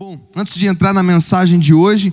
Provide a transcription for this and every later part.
Bom, antes de entrar na mensagem de hoje,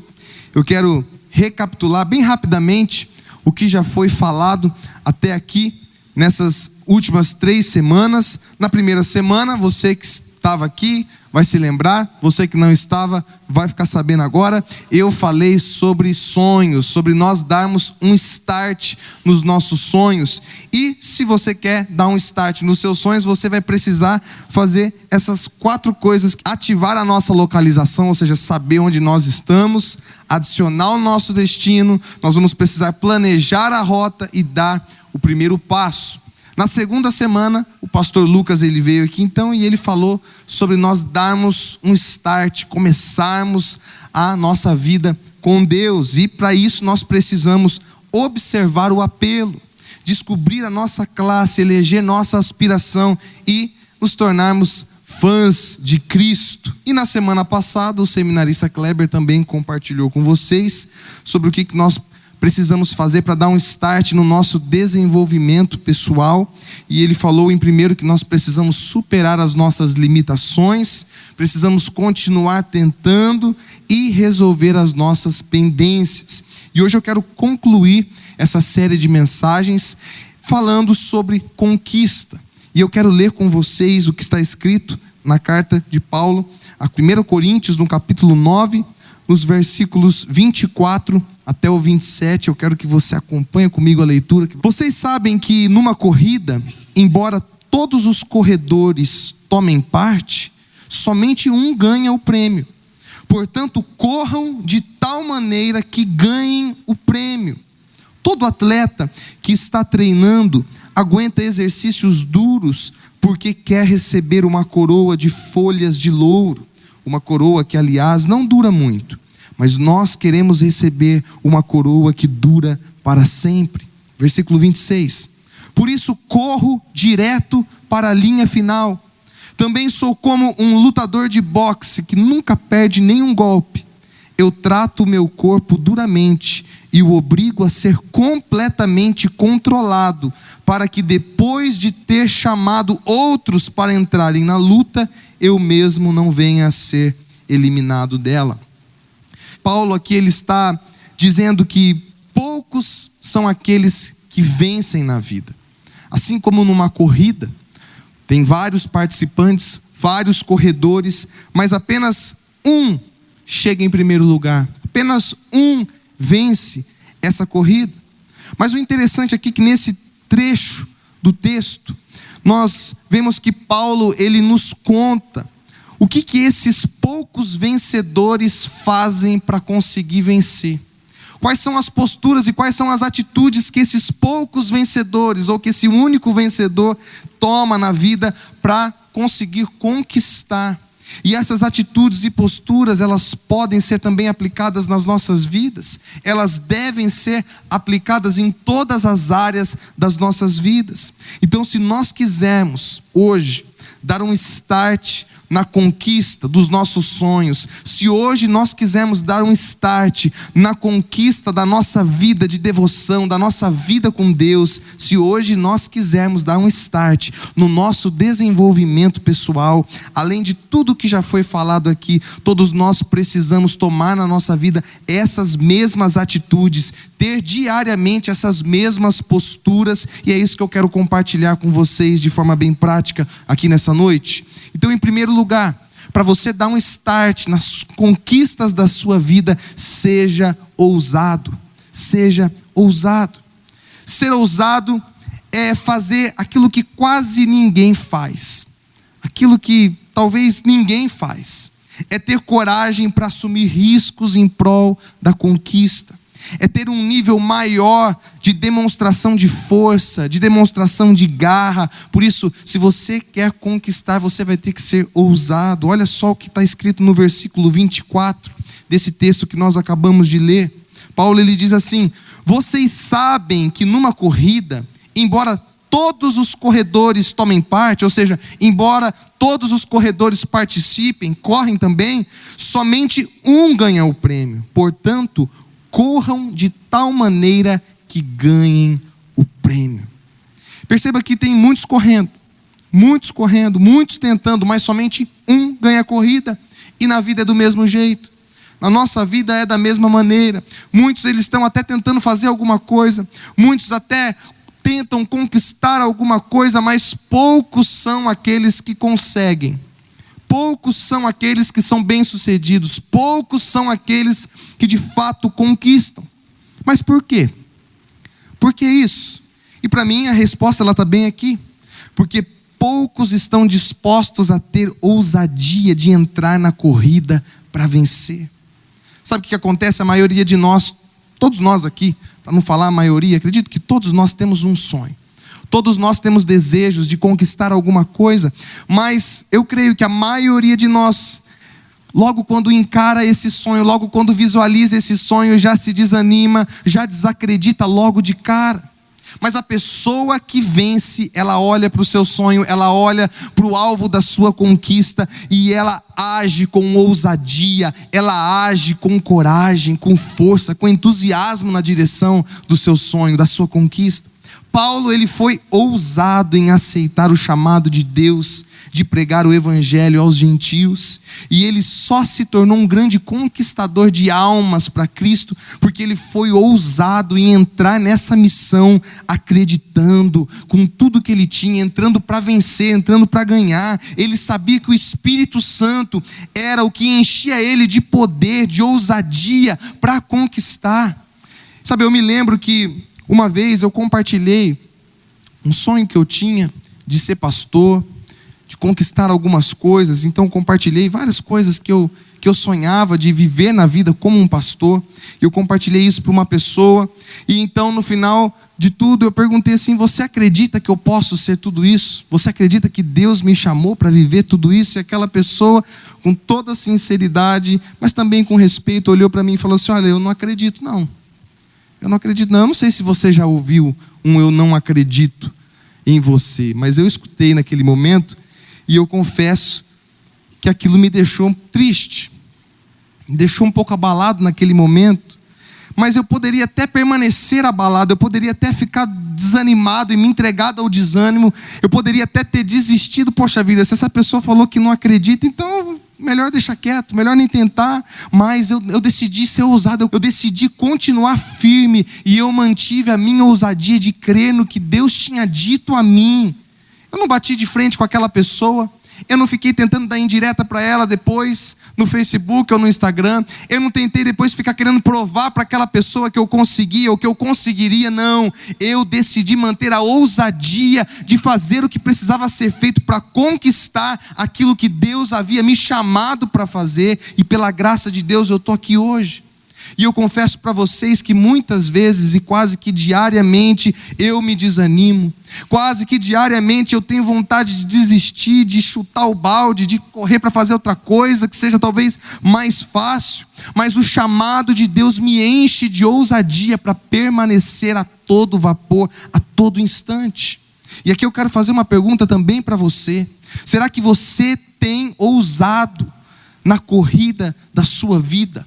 eu quero recapitular bem rapidamente o que já foi falado até aqui nessas últimas 3 semanas. Na primeira semana, você que estava aqui vai se lembrar, você que não estava vai ficar sabendo agora. Eu falei sobre sonhos, sobre nós darmos um start nos nossos sonhos. E se você quer dar um start nos seus sonhos, você vai precisar fazer essas 4 coisas: ativar a nossa localização, ou seja, saber onde nós estamos, adicionar o nosso destino. Nós vamos precisar planejar a rota e dar o primeiro passo. Na segunda semana, o pastor Lucas ele veio aqui então e ele falou sobre nós darmos um start, começarmos a nossa vida com Deus. E para isso nós precisamos observar o apelo, descobrir a nossa classe, eleger nossa aspiração e nos tornarmos fãs de Cristo. E na semana passada o seminarista Kleber também compartilhou com vocês sobre o que nós precisamos fazer para dar um start no nosso desenvolvimento pessoal. E ele falou em primeiro que nós precisamos superar as nossas limitações, precisamos continuar tentando e resolver as nossas pendências. E hoje eu quero concluir essa série de mensagens falando sobre conquista. E eu quero ler com vocês o que está escrito na carta de Paulo a 1 Coríntios, no capítulo 9, nos versículos 24 até o 27, eu quero que você acompanhe comigo a leitura. Vocês sabem que numa corrida, embora todos os corredores tomem parte, somente um ganha o prêmio. Portanto, corram de tal maneira que ganhem o prêmio. Todo atleta que está treinando aguenta exercícios duros porque quer receber uma coroa de folhas de louro. Uma coroa que, aliás, não dura muito. Mas nós queremos receber uma coroa que dura para sempre. Versículo 26. Por isso corro direto para a linha final. Também sou como um lutador de boxe que nunca perde nenhum golpe. Eu trato o meu corpo duramente e o obrigo a ser completamente controlado, para que depois de ter chamado outros para entrarem na luta, eu mesmo não venha a ser eliminado dela. Paulo aqui ele está dizendo que poucos são aqueles que vencem na vida. Assim como numa corrida, tem vários participantes, vários corredores, mas apenas um chega em primeiro lugar. Apenas um vence essa corrida. Mas o interessante aqui é que nesse trecho do texto, nós vemos que Paulo ele nos conta o que esses poucos vencedores fazem para conseguir vencer. Quais são as posturas e quais são as atitudes que esses poucos vencedores, ou que esse único vencedor toma na vida para conseguir conquistar. E essas atitudes e posturas, elas podem ser também aplicadas nas nossas vidas. Elas devem ser aplicadas em todas as áreas das nossas vidas. Então, se nós quisermos hoje dar um start na conquista dos nossos sonhos, se hoje nós quisermos dar um start na conquista da nossa vida de devoção, da nossa vida com Deus, se hoje nós quisermos dar um start no nosso desenvolvimento pessoal, além de tudo que já foi falado aqui, todos nós precisamos tomar na nossa vida essas mesmas atitudes, ter diariamente essas mesmas posturas, e é isso que eu quero compartilhar com vocês de forma bem prática aqui nessa noite. Então, em primeiro lugar, para você dar um start nas conquistas da sua vida, seja ousado. Seja ousado. Ser ousado é fazer aquilo que quase ninguém faz. Aquilo que talvez ninguém faz. É ter coragem para assumir riscos em prol da conquista. É ter um nível maior de demonstração de força, de demonstração de garra. Por isso, se você quer conquistar, você vai ter que ser ousado. Olha só o que está escrito no versículo 24 desse texto que nós acabamos de ler. Paulo ele diz assim: vocês sabem que numa corrida, embora todos os corredores tomem parte, ou seja, embora todos os corredores participem, correm também, somente um ganha o prêmio. Portanto, corram de tal maneira que ganhem o prêmio. Perceba que tem muitos correndo, muitos tentando, mas somente um ganha a corrida. E na vida é do mesmo jeito. Na nossa vida é da mesma maneira. Muitos eles estão até tentando fazer alguma coisa. Muitos até tentam conquistar alguma coisa, mas poucos são aqueles que conseguem. Poucos são aqueles que são bem-sucedidos. Poucos são aqueles que de fato conquistam. Mas por quê? Por que isso? E para mim a resposta está bem aqui. Porque poucos estão dispostos a ter ousadia de entrar na corrida para vencer. Sabe o que acontece? A maioria de nós, todos nós aqui, para não falar a maioria, acredito que todos nós temos um sonho. Todos nós temos desejos de conquistar alguma coisa, mas eu creio que a maioria de nós, logo quando encara esse sonho, logo quando visualiza esse sonho, já se desanima, já desacredita logo de cara. Mas a pessoa que vence, ela olha para o seu sonho, ela olha para o alvo da sua conquista e ela age com ousadia, ela age com coragem, com força, com entusiasmo na direção do seu sonho, da sua conquista. Paulo, ele foi ousado em aceitar o chamado de Deus de pregar o evangelho aos gentios, e ele só se tornou um grande conquistador de almas para Cristo, porque ele foi ousado em entrar nessa missão, acreditando, com tudo que ele tinha, entrando para vencer, entrando para ganhar. Ele sabia que o Espírito Santo era o que enchia ele de poder, de ousadia para conquistar. Sabe, eu me lembro que uma vez eu compartilhei um sonho que eu tinha de ser pastor, de conquistar algumas coisas. Então compartilhei várias coisas que eu sonhava de viver na vida como um pastor. Eu compartilhei isso para uma pessoa, e então no final de tudo eu perguntei assim: você acredita que eu posso ser tudo isso? Você acredita que Deus me chamou para viver tudo isso? E aquela pessoa, com toda sinceridade, mas também com respeito, olhou para mim e falou assim: olha, eu não acredito não. Eu não acredito não. Eu não sei se você já ouviu um eu não acredito em você, mas eu escutei naquele momento. E eu confesso que aquilo me deixou triste, me deixou um pouco abalado naquele momento. Mas eu poderia até permanecer abalado, eu poderia até ficar desanimado e me entregado ao desânimo. Eu poderia até ter desistido. Poxa vida, se essa pessoa falou que não acredita, então melhor deixar quieto, melhor nem tentar. Mas eu decidi ser ousado, eu decidi continuar firme. E eu mantive a minha ousadia de crer no que Deus tinha dito a mim. Eu não bati de frente com aquela pessoa. Eu não fiquei tentando dar indireta para ela depois no Facebook ou no Instagram. Eu não tentei depois ficar querendo provar para aquela pessoa que eu conseguia ou que eu conseguiria. Não, eu decidi manter a ousadia de fazer o que precisava ser feito para conquistar aquilo que Deus havia me chamado para fazer. E pela graça de Deus eu estou aqui hoje. E eu confesso para vocês que muitas vezes e quase que diariamente eu me desanimo. Quase que diariamente eu tenho vontade de desistir, de chutar o balde, de correr para fazer outra coisa que seja talvez mais fácil. Mas o chamado de Deus me enche de ousadia para permanecer a todo vapor, a todo instante. E aqui eu quero fazer uma pergunta também para você. Será que você tem ousado na corrida da sua vida?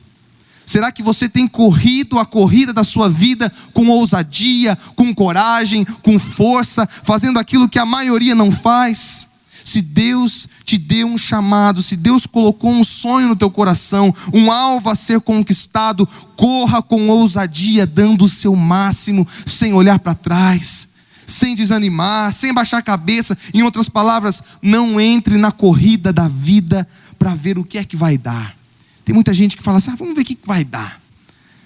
Será que você tem corrido a corrida da sua vida com ousadia, com coragem, com força, fazendo aquilo que a maioria não faz? Se Deus te deu um chamado, se Deus colocou um sonho no teu coração, um alvo a ser conquistado, corra com ousadia, dando o seu máximo, sem olhar para trás, sem desanimar, sem baixar a cabeça. Em outras palavras, não entre na corrida da vida para ver o que é que vai dar. Tem muita gente que fala assim: vamos ver o que vai dar.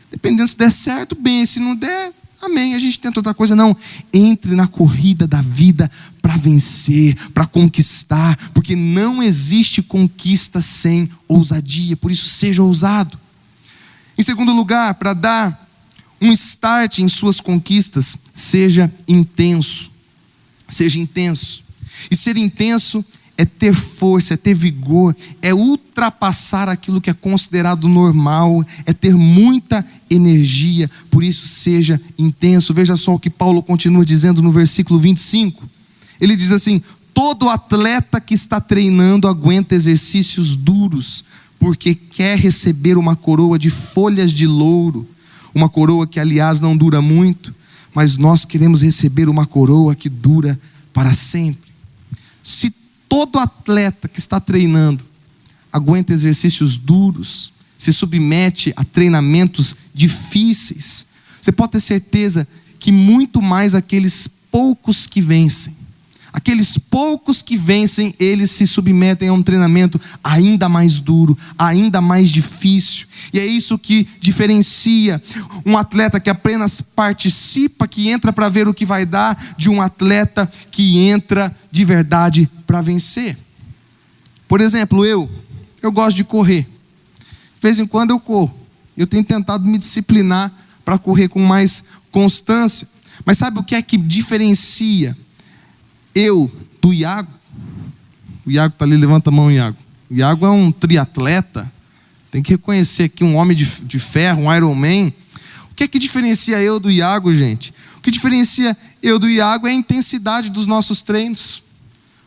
Dependendo se der certo, bem. Se não der, amém. A gente tenta outra coisa. Não, entre na corrida da vida para vencer, para conquistar. Porque não existe conquista sem ousadia. Por isso, seja ousado. Em segundo lugar, para dar um start em suas conquistas, seja intenso. Seja intenso. E ser intenso é ter força, é ter vigor, é ultrapassar aquilo que é considerado normal, é ter muita energia. Por isso, seja intenso. Veja só o que Paulo continua dizendo no versículo 25. Ele diz assim: todo atleta que está treinando aguenta exercícios duros, porque quer receber uma coroa de folhas de louro. Uma coroa que, aliás, não dura muito, mas nós queremos receber uma coroa que dura para sempre. Se todo atleta que está treinando aguenta exercícios duros, se submete a treinamentos difíceis, você pode ter certeza que muito mais aqueles poucos que vencem. Aqueles poucos que vencem, eles se submetem a um treinamento ainda mais duro, ainda mais difícil. E é isso que diferencia um atleta que apenas participa, que entra para ver o que vai dar, de um atleta que entra de verdade para vencer. Por exemplo, eu gosto de correr. De vez em quando eu corro. Eu tenho tentado me disciplinar para correr com mais constância. Mas sabe o que é que diferencia eu do Iago? O Iago está ali, levanta a mão, Iago. O Iago é um triatleta. Tem que reconhecer aqui um homem de ferro, um Iron Man. O que é que diferencia eu do Iago, gente? O que diferencia eu do Iago é a intensidade dos nossos treinos.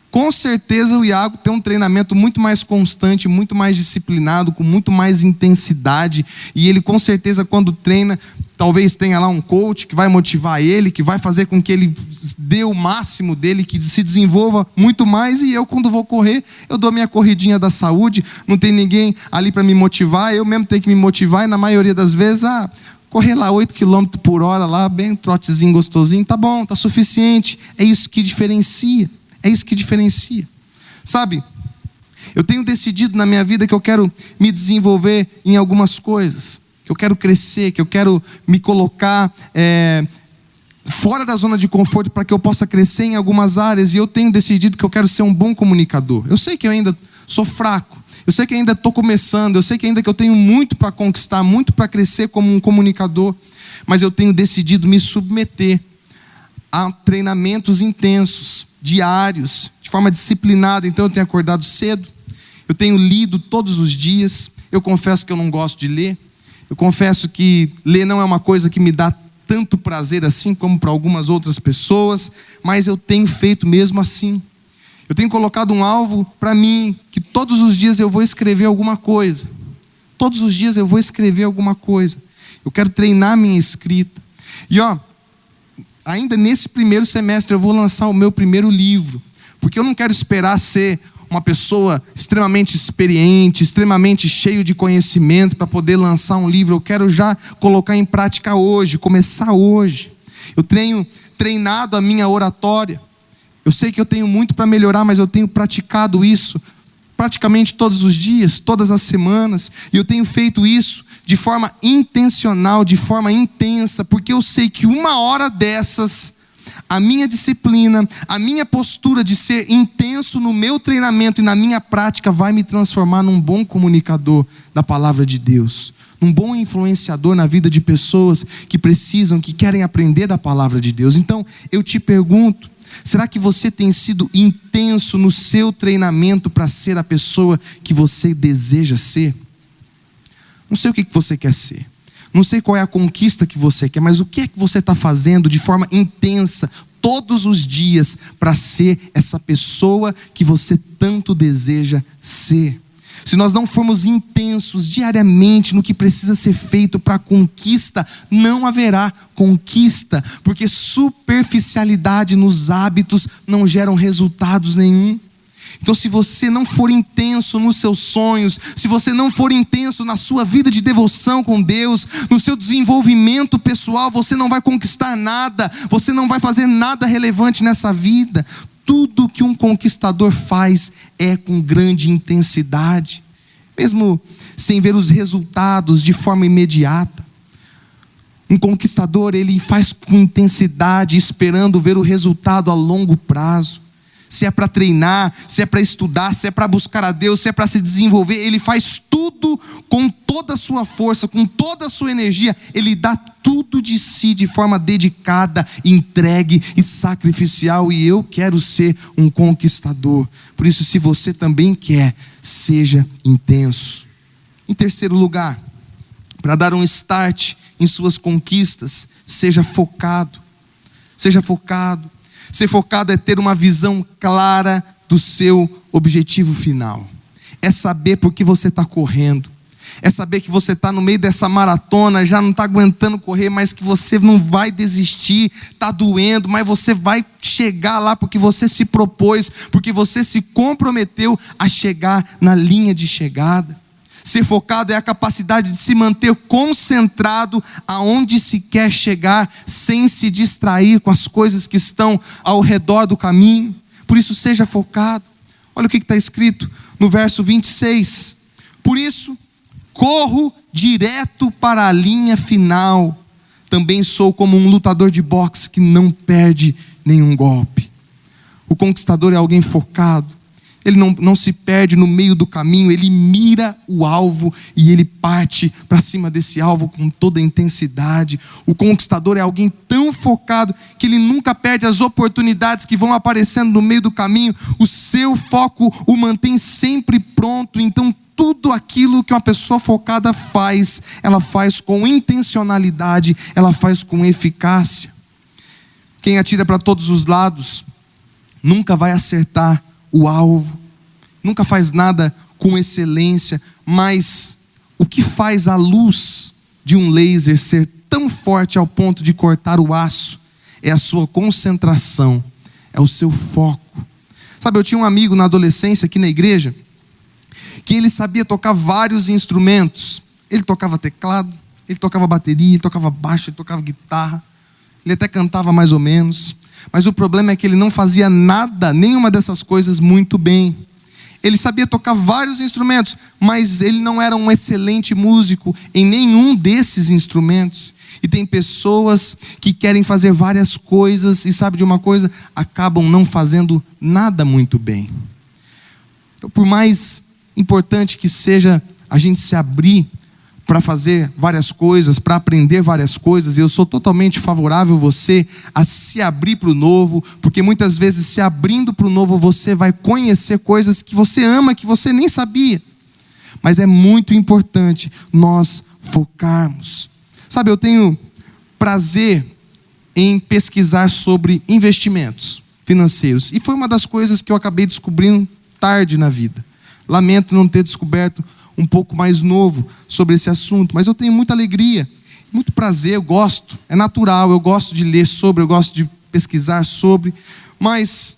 Com certeza o Iago tem um treinamento muito mais constante, muito mais disciplinado, com muito mais intensidade. E ele com certeza quando treina, talvez tenha lá um coach que vai motivar ele, que vai fazer com que ele dê o máximo dele, que se desenvolva muito mais. E eu quando vou correr, eu dou minha corridinha da saúde, não tem ninguém ali para me motivar, eu mesmo tenho que me motivar. E na maioria das vezes, correr lá 8 km por hora, lá, bem trotezinho gostosinho, tá bom, tá suficiente. É isso que diferencia. É isso que diferencia. Sabe, eu tenho decidido na minha vida que eu quero me desenvolver em algumas coisas, que eu quero crescer, que eu quero me colocar fora da zona de conforto para que eu possa crescer em algumas áreas. E eu tenho decidido que eu quero ser um bom comunicador. Eu sei que eu ainda sou fraco, eu sei que ainda estou começando, eu sei que ainda que eu tenho muito para conquistar, muito para crescer como um comunicador, mas eu tenho decidido me submeter a treinamentos intensos, diários, de forma disciplinada. Então eu tenho acordado cedo, eu tenho lido todos os dias. Eu confesso que eu não gosto de ler, eu confesso que ler não é uma coisa que me dá tanto prazer assim como para algumas outras pessoas, mas eu tenho feito mesmo assim. Eu tenho colocado um alvo para mim, que todos os dias eu vou escrever alguma coisa. Todos os dias eu vou escrever alguma coisa. Eu quero treinar minha escrita. E ainda nesse primeiro semestre eu vou lançar o meu primeiro livro, porque eu não quero esperar ser uma pessoa extremamente experiente, extremamente cheio de conhecimento para poder lançar um livro. Eu quero já colocar em prática hoje, começar hoje. Eu tenho treinado a minha oratória. Eu sei que eu tenho muito para melhorar, mas eu tenho praticado isso praticamente todos os dias, todas as semanas, e eu tenho feito isso de forma intencional, de forma intensa, porque eu sei que uma hora dessas, a minha disciplina, a minha postura de ser intenso no meu treinamento e na minha prática vai me transformar num bom comunicador da palavra de Deus, num bom influenciador na vida de pessoas que precisam, que querem aprender da palavra de Deus. Então eu te pergunto, será que você tem sido intenso no seu treinamento para ser a pessoa que você deseja ser? Não sei o que você quer ser, não sei qual é a conquista que você quer, mas o que é que você está fazendo de forma intensa, todos os dias, para ser essa pessoa que você tanto deseja ser? Se nós não formos intensos diariamente no que precisa ser feito para a conquista, não haverá conquista, porque superficialidade nos hábitos não geram resultados nenhum. Então, se você não for intenso nos seus sonhos, se você não for intenso na sua vida de devoção com Deus, no seu desenvolvimento pessoal, você não vai conquistar nada, você não vai fazer nada relevante nessa vida. Tudo que um conquistador faz é com grande intensidade, mesmo sem ver os resultados de forma imediata. Um conquistador, ele faz com intensidade, esperando ver o resultado a longo prazo. Se é para treinar, se é para estudar, se é para buscar a Deus, se é para se desenvolver, ele faz tudo com toda a sua força, com toda a sua energia. Ele dá tudo de si de forma dedicada, entregue e sacrificial. E eu quero ser um conquistador. Por isso, se você também quer, seja intenso. Em terceiro lugar, para dar um start em suas conquistas, seja focado. Seja focado. Ser focado é ter uma visão clara do seu objetivo final. É saber por que você está correndo. É saber que você está no meio dessa maratona, já não está aguentando correr, mas que você não vai desistir, está doendo, mas você vai chegar lá porque você se propôs, porque você se comprometeu a chegar na linha de chegada. Ser focado é a capacidade de se manter concentrado aonde se quer chegar, sem se distrair com as coisas que estão ao redor do caminho. Por isso, seja focado. Olha o que está escrito no verso 26. Por isso, corro direto para a linha final. Também sou como um lutador de boxe que não perde nenhum golpe. O conquistador é alguém focado. Ele não se perde no meio do caminho, ele mira o alvo e ele parte para cima desse alvo com toda a intensidade. O conquistador é alguém tão focado que ele nunca perde as oportunidades que vão aparecendo no meio do caminho. O seu foco o mantém sempre pronto. Então tudo aquilo que uma pessoa focada faz, ela faz com intencionalidade, ela faz com eficácia. Quem atira para todos os lados nunca vai acertar o alvo, nunca faz nada com excelência, mas o que faz a luz de um laser ser tão forte ao ponto de cortar o aço é a sua concentração, é o seu foco. Sabe, eu tinha um amigo na adolescência aqui na igreja, que ele sabia tocar vários instrumentos. Ele tocava teclado, ele tocava bateria, ele tocava baixo, ele tocava guitarra, ele até cantava mais ou menos. Mas o problema é que ele não fazia nada, nenhuma dessas coisas muito bem. Ele sabia tocar vários instrumentos, mas ele não era um excelente músico em nenhum desses instrumentos. E tem pessoas que querem fazer várias coisas e sabe de uma coisa? Acabam não fazendo nada muito bem. Então, por mais importante que seja a gente se abrir para fazer várias coisas, para aprender várias coisas, eu sou totalmente favorável você a se abrir para o novo, porque muitas vezes se abrindo para o novo você vai conhecer coisas que você ama, que você nem sabia. Mas é muito importante nós focarmos. Sabe, eu tenho prazer em pesquisar sobre investimentos financeiros, e foi uma das coisas que eu acabei descobrindo tarde na vida. Lamento não ter descoberto um pouco mais novo sobre esse assunto, mas eu tenho muita alegria, muito prazer, eu gosto, é natural, eu gosto de ler sobre, eu gosto de pesquisar sobre, mas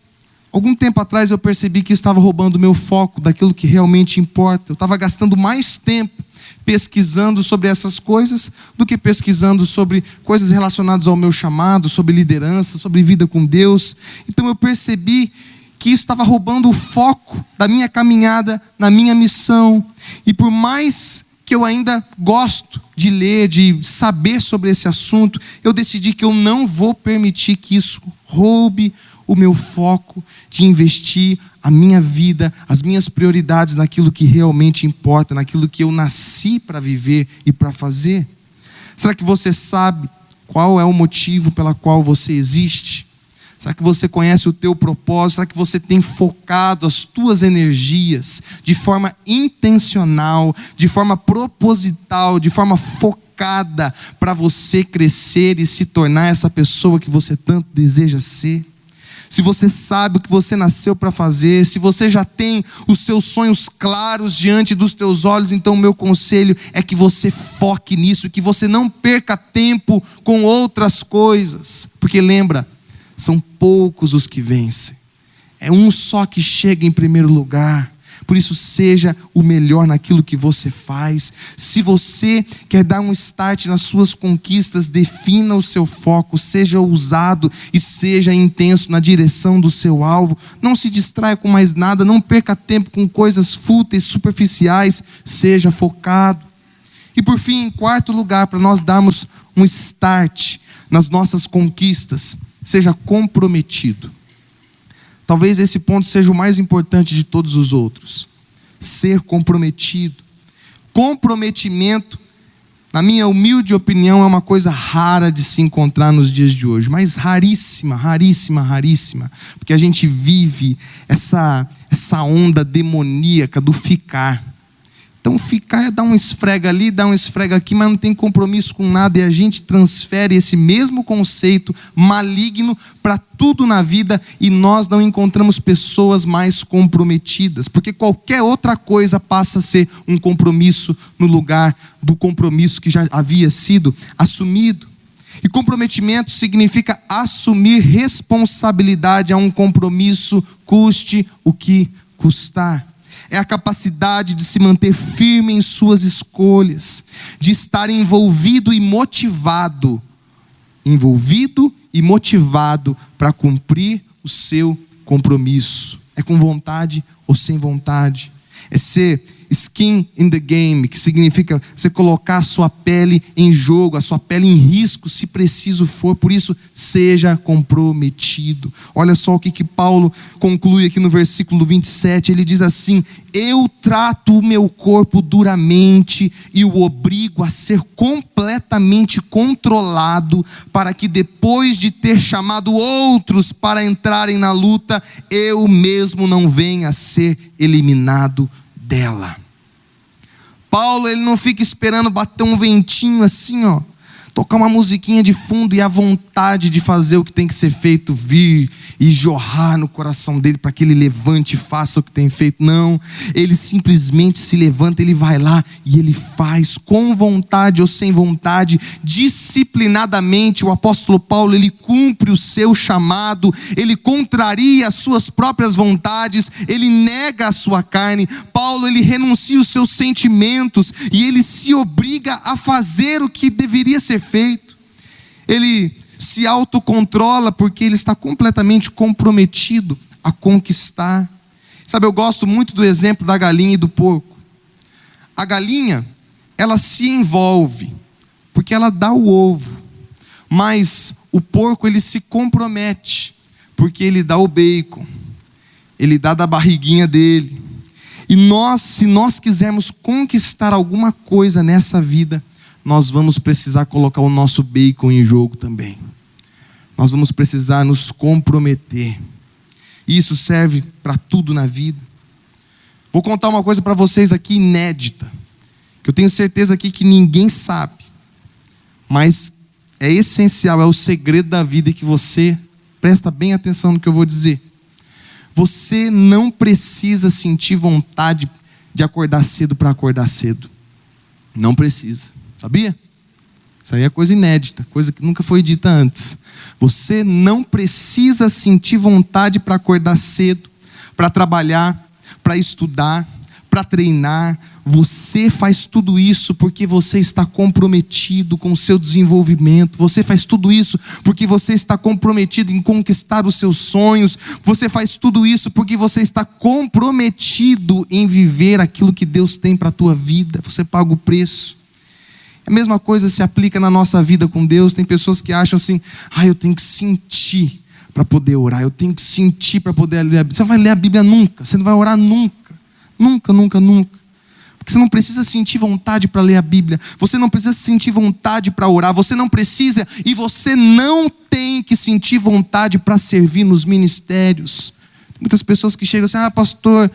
algum tempo atrás eu percebi que estava roubando o meu foco daquilo que realmente importa. Eu estava gastando mais tempo pesquisando sobre essas coisas do que pesquisando sobre coisas relacionadas ao meu chamado, sobre liderança, sobre vida com Deus. Então eu percebi que isso estava roubando o foco da minha caminhada, na minha missão. E por mais que eu ainda gosto de ler, de saber sobre esse assunto, eu decidi que eu não vou permitir que isso roube o meu foco de investir a minha vida, as minhas prioridades naquilo que realmente importa, naquilo que eu nasci para viver e para fazer. Será que você sabe qual é o motivo pela qual você existe? Será que você conhece o teu propósito? Será que você tem focado as tuas energias de forma intencional, de forma proposital, de forma focada para você crescer e se tornar essa pessoa que você tanto deseja ser? Se você sabe o que você nasceu para fazer, se você já tem os seus sonhos claros diante dos teus olhos, então o meu conselho é que você foque nisso, que você não perca tempo com outras coisas. Porque lembra, são poucos os que vencem. É um só que chega em primeiro lugar. Por isso, seja o melhor naquilo que você faz. Se você quer dar um start nas suas conquistas, defina o seu foco, seja ousado e seja intenso na direção do seu alvo. Não se distraia com mais nada, não perca tempo com coisas fúteis, superficiais, seja focado. E por fim, em quarto lugar, para nós darmos um start nas nossas conquistas, seja comprometido. Talvez esse ponto seja o mais importante de todos os outros. Ser comprometido. Comprometimento, na minha humilde opinião, é uma coisa rara de se encontrar nos dias de hoje. Mas raríssima, raríssima, raríssima. Porque a gente vive essa onda demoníaca do ficar. Então dá um esfrega ali, dá um esfrega aqui, mas não tem compromisso com nada, e a gente transfere esse mesmo conceito maligno para tudo na vida, e nós não encontramos pessoas mais comprometidas, porque qualquer outra coisa passa a ser um compromisso no lugar do compromisso que já havia sido assumido. E comprometimento significa assumir responsabilidade a um compromisso, custe o que custar. É a capacidade de se manter firme em suas escolhas, de estar envolvido e motivado para cumprir o seu compromisso. É com vontade ou sem vontade. É ser skin in the game, que significa você colocar a sua pele em jogo, a sua pele em risco, se preciso for. Por isso, seja comprometido. Olha só o que Paulo conclui aqui no versículo 27. Ele diz assim: eu trato o meu corpo duramente e o obrigo a ser completamente controlado, para que depois de ter chamado outros para entrarem na luta, eu mesmo não venha a ser eliminado dela. Paulo, ele não fica esperando bater um ventinho assim, tocar uma musiquinha de fundo e a vontade de fazer o que tem que ser feito vir e jorrar no coração dele para que ele levante e faça o que tem feito. Não, ele simplesmente se levanta, ele vai lá e ele faz, com vontade ou sem vontade, disciplinadamente. O apóstolo Paulo, ele cumpre o seu chamado, ele contraria as suas próprias vontades, ele nega a sua carne. Paulo, ele renuncia os seus sentimentos e ele se obriga a fazer o que deveria ser feito. Ele se autocontrola porque ele está completamente comprometido a conquistar. Sabe, eu gosto muito do exemplo da galinha e do porco. A galinha, ela se envolve porque ela dá o ovo, mas o porco, ele se compromete porque ele dá o bacon, ele dá da barriguinha dele. E se nós quisermos conquistar alguma coisa nessa vida, nós vamos precisar colocar o nosso bacon em jogo também. Nós vamos precisar nos comprometer. E isso serve para tudo na vida. Vou contar uma coisa para vocês aqui inédita, que eu tenho certeza aqui que ninguém sabe, mas é essencial, é o segredo da vida, que você presta bem atenção no que eu vou dizer. Você não precisa sentir vontade de acordar cedo para acordar cedo. Não precisa. Sabia? Isso aí é coisa inédita, coisa que nunca foi dita antes. Você não precisa sentir vontade para acordar cedo, para trabalhar, para estudar, para treinar. Você faz tudo isso porque você está comprometido com o seu desenvolvimento. Você faz tudo isso porque você está comprometido em conquistar os seus sonhos. Você faz tudo isso porque você está comprometido em viver aquilo que Deus tem para a tua vida. Você paga o preço. A mesma coisa se aplica na nossa vida com Deus. Tem pessoas que acham assim: eu tenho que sentir para poder orar, eu tenho que sentir para poder ler a Bíblia. Você não vai ler a Bíblia nunca, você não vai orar nunca. Porque você não precisa sentir vontade para ler a Bíblia, você não precisa sentir vontade para orar, você não precisa e você não tem que sentir vontade para servir nos ministérios. Muitas pessoas que chegam assim: pastor,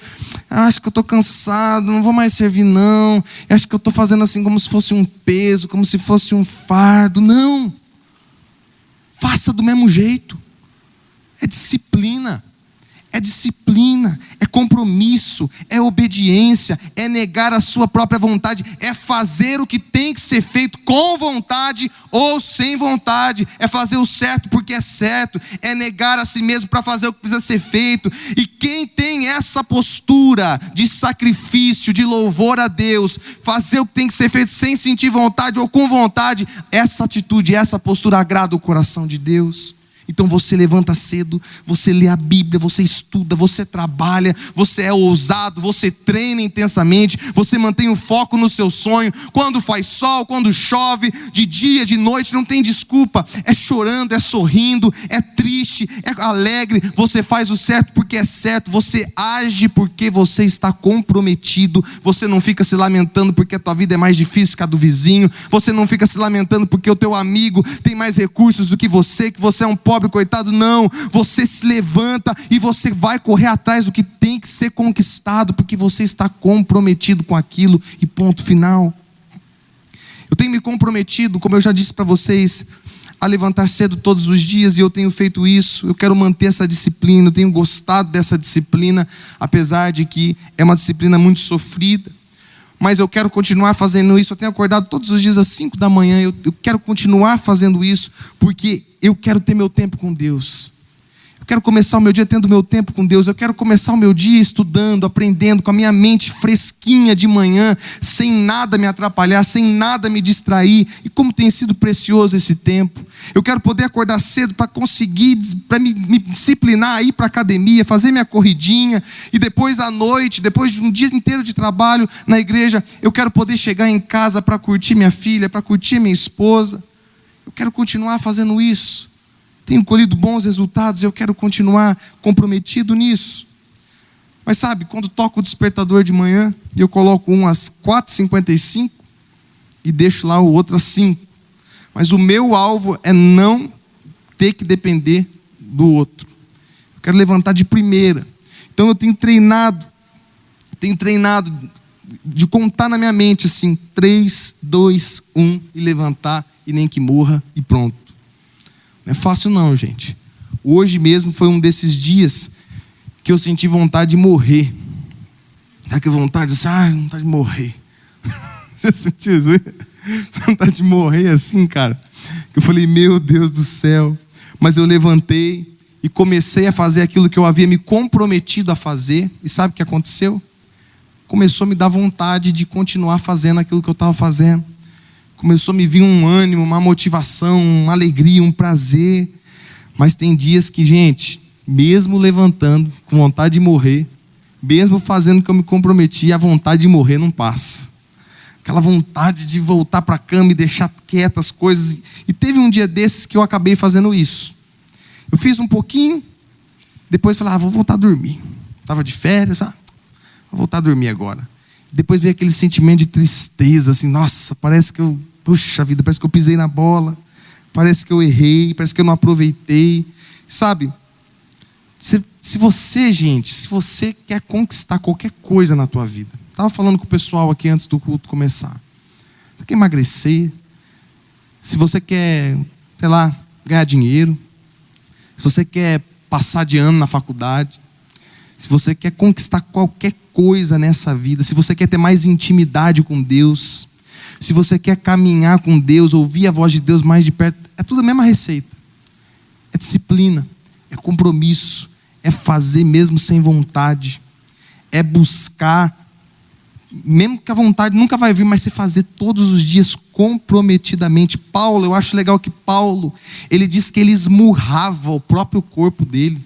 acho que eu estou cansado, não vou mais servir não. Eu acho que eu estou fazendo assim como se fosse um peso, como se fosse um fardo. Não. Faça do mesmo jeito. É disciplina. É compromisso, é obediência, é negar a sua própria vontade, é fazer o que tem que ser feito com vontade ou sem vontade, é fazer o certo porque é certo, é negar a si mesmo para fazer o que precisa ser feito. E quem tem essa postura de sacrifício, de louvor a Deus, fazer o que tem que ser feito sem sentir vontade ou com vontade, essa atitude, essa postura agrada o coração de Deus. Então você levanta cedo, você lê a Bíblia, você estuda, você trabalha, você é ousado, você treina intensamente, você mantém o foco no seu sonho. Quando faz sol, quando chove, de dia, de noite, não tem desculpa. É chorando, é sorrindo, é triste, é alegre. Você faz o certo porque é certo, você age porque você está comprometido. Você não fica se lamentando porque a tua vida é mais difícil que a do vizinho. Você não fica se lamentando porque o teu amigo tem mais recursos do que você é um pobre pobre, coitado. Não, você se levanta e você vai correr atrás do que tem que ser conquistado, porque você está comprometido com aquilo e ponto final. Eu tenho me comprometido, como eu já disse para vocês, a levantar cedo todos os dias, e eu tenho feito isso. Eu quero manter essa disciplina, eu tenho gostado dessa disciplina, apesar de que é uma disciplina muito sofrida, mas eu quero continuar fazendo isso. Eu tenho acordado todos os dias às 5 da manhã, eu quero continuar fazendo isso, porque eu quero ter meu tempo com Deus. Eu quero começar o meu dia tendo meu tempo com Deus. Eu quero começar o meu dia estudando, aprendendo, com a minha mente fresquinha de manhã, sem nada me atrapalhar, sem nada me distrair. E como tem sido precioso esse tempo. Eu quero poder acordar cedo para conseguir, para me disciplinar, ir para a academia, fazer minha corridinha. E depois à noite, depois de um dia inteiro de trabalho na igreja, eu quero poder chegar em casa para curtir minha filha, para curtir minha esposa. Eu quero continuar fazendo isso. Tenho colhido bons resultados, eu quero continuar comprometido nisso. Mas sabe, quando toco o despertador de manhã, eu coloco um às 4h55 e deixo lá o outro às 5. Mas o meu alvo é não ter que depender do outro. Eu quero levantar de primeira. Então eu tenho treinado de contar na minha mente assim, 3, 2, 1 e levantar, e nem que morra e pronto. Não é fácil não, gente. Hoje mesmo foi um desses dias que eu senti vontade de morrer. Sabe que vontade de morrer. Você sentiu isso? Vontade de morrer assim, cara. Eu falei, meu Deus do céu. Mas eu levantei e comecei a fazer aquilo que eu havia me comprometido a fazer. E sabe o que aconteceu? Começou a me dar vontade de continuar fazendo aquilo que eu estava fazendo. Começou a me vir um ânimo, uma motivação, uma alegria, um prazer. Mas tem dias que, gente, mesmo levantando, com vontade de morrer, mesmo fazendo o que eu me comprometi, a vontade de morrer não passa. Aquela vontade de voltar para a cama e deixar quietas as coisas. E teve um dia desses que eu acabei fazendo isso. Eu fiz um pouquinho, depois falei, vou voltar a dormir. Estava de férias, vou voltar a dormir agora. Depois veio aquele sentimento de tristeza, assim, nossa, parece que puxa vida, parece que eu pisei na bola, parece que eu errei, parece que eu não aproveitei. Sabe, se você quer conquistar qualquer coisa na tua vida, estava falando com o pessoal aqui antes do culto começar, você quer emagrecer, se você quer, sei lá, ganhar dinheiro, se você quer passar de ano na faculdade, se você quer conquistar qualquer coisa nessa vida, se você quer ter mais intimidade com Deus, se você quer caminhar com Deus, ouvir a voz de Deus mais de perto, é tudo a mesma receita. É disciplina, é compromisso, é fazer mesmo sem vontade, é buscar, mesmo que a vontade nunca vai vir, mas você fazer todos os dias comprometidamente. Paulo, eu acho legal que Paulo, ele diz que ele esmurrava o próprio corpo dele.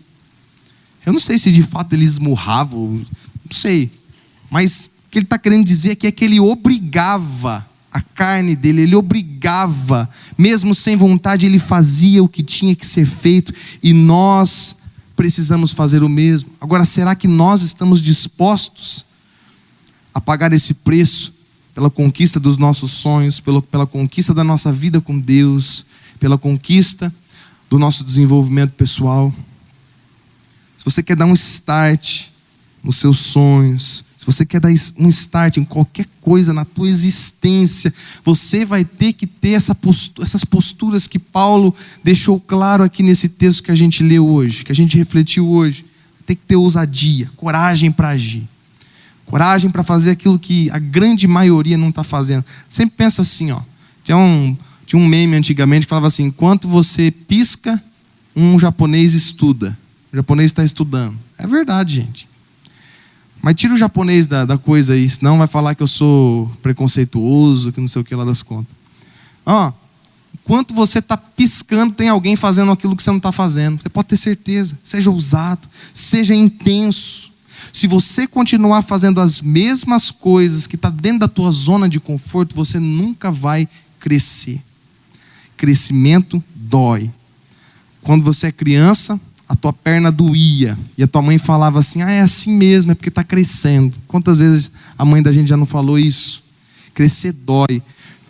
Eu não sei se de fato ele esmurrava, não sei, mas o que ele está querendo dizer aqui é que ele obrigava a carne dele, ele obrigava, mesmo sem vontade, ele fazia o que tinha que ser feito, e nós precisamos fazer o mesmo. Agora, será que nós estamos dispostos a pagar esse preço pela conquista dos nossos sonhos, pela conquista da nossa vida com Deus, pela conquista do nosso desenvolvimento pessoal? Se você quer dar um start nos seus sonhos, se você quer dar um start em qualquer coisa na tua existência, você vai ter que ter essas posturas que Paulo deixou claro aqui nesse texto que a gente leu hoje, que a gente refletiu hoje. Tem que ter ousadia, coragem para agir, coragem para fazer aquilo que a grande maioria não está fazendo. Sempre pensa assim, tinha um meme antigamente que falava assim: enquanto você pisca, um japonês estuda. O japonês está estudando. É verdade, gente. Mas tira o japonês da coisa aí, senão vai falar que eu sou preconceituoso, que não sei o que lá das contas. Enquanto você está piscando, tem alguém fazendo aquilo que você não está fazendo. Você pode ter certeza. Seja ousado, seja intenso. Se você continuar fazendo as mesmas coisas que está dentro da tua zona de conforto, você nunca vai crescer. Crescimento dói. Quando você é criança, a tua perna doía, e a tua mãe falava assim: é assim mesmo, é porque está crescendo. Quantas vezes a mãe da gente já não falou isso? Crescer dói.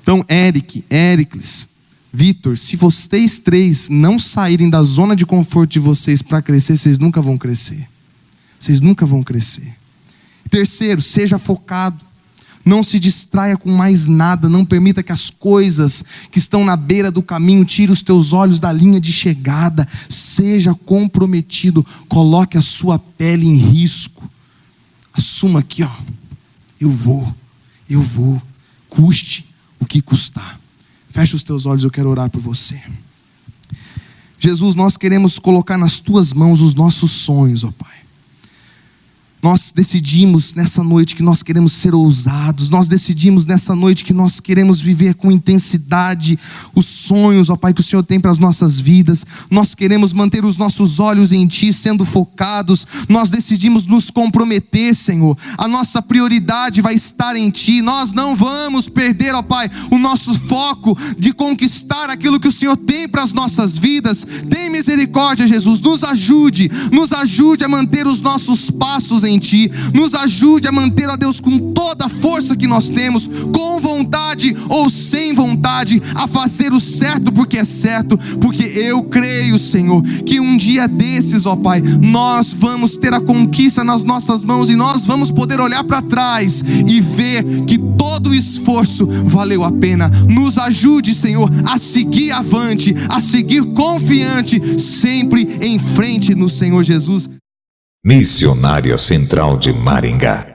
Então, Éricles, Vitor, se vocês três não saírem da zona de conforto de vocês para crescer, vocês nunca vão crescer. Vocês nunca vão crescer. Terceiro, seja focado. Não se distraia com mais nada. Não permita que as coisas que estão na beira do caminho tirem os teus olhos da linha de chegada. Seja comprometido. Coloque a sua pele em risco. Assuma aqui, eu vou. Custe o que custar. Feche os teus olhos, eu quero orar por você. Jesus, nós queremos colocar nas tuas mãos os nossos sonhos, ó Pai. Nós decidimos nessa noite que nós queremos ser ousados. Nós decidimos nessa noite que nós queremos viver com intensidade os sonhos, ó Pai, que o Senhor tem para as nossas vidas. Nós queremos manter os nossos olhos em Ti, sendo focados. Nós decidimos nos comprometer, Senhor. A nossa prioridade vai estar em Ti. Nós não vamos perder, ó Pai, o nosso foco de conquistar aquilo que o Senhor tem para as nossas vidas. Tem misericórdia, Jesus. Nos ajude a manter os nossos passos em Ti, nos ajude a manter, ó Deus, com toda a força que nós temos, com vontade ou sem vontade, a fazer o certo porque é certo, porque eu creio, Senhor, que um dia desses, ó Pai, nós vamos ter a conquista nas nossas mãos e nós vamos poder olhar para trás e ver que todo o esforço valeu a pena. Nos ajude, Senhor, a seguir avante, a seguir confiante, sempre em frente no Senhor Jesus. Missionária Central de Maringá.